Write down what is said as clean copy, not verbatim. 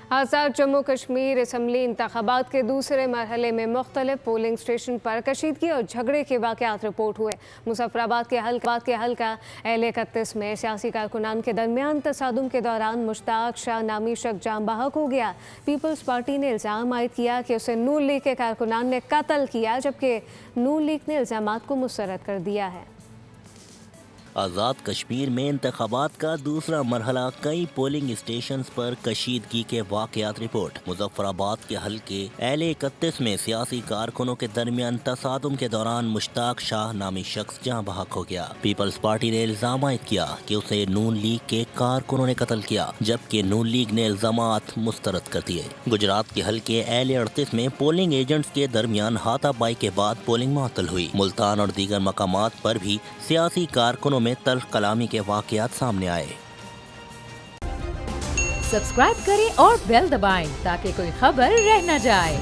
आज़ाद Jammu Kashmir assembly इंतखाबात के दूसरे मरहले में मुख्तलिफ पोलिंग स्टेशन पर कशीदगी और झगड़े के वाक़यात रिपोर्ट हुए। मुजफ्फराबाद के हल्का L31 में सियासी कारकुनान के दरमियान तसादुम के दौरान मुश्ताक शाह नामी शख्स जान बहक हो गया। पीपल्स पार्टी ने इल्ज़ाम आयद किया कि उसे नून लीग के कारकुनान ने कत्ल किया, जबकि नून लीग ने इल्ज़ामात को मुस्तरद कर दिया है। आज़ाद कश्मीर में इंतखाबात का दूसरा मरहला, कई पोलिंग स्टेशन पर कशीदगी के वाक़यात रिपोर्ट। मुजफ्फराबाद के हल्के L31 में सियासी कारकुनों के दरमियान तसादुम के दौरान मुश्ताक शाह नामी शख्स जाँ बहक हो गया। पीपल्स पार्टी ने इल्ज़ाम आयद किया कि उसे नून लीग के कारकुनों ने कत्ल किया, जबकि नून लीग ने इल्ज़ामात मुस्तरद कर दिए। गुजरात के हल्के L38 में पोलिंग एजेंट्स के दरमियान हाथापाई के बाद पोलिंग मुअत्तल हुई। मुल्तान और दीगर मकामात पर भी सियासी कारकुनों में तल्ख कलामी के वाक़यात सामने आए। सब्सक्राइब करें और बेल दबाएं ताकि कोई खबर रह न जाए।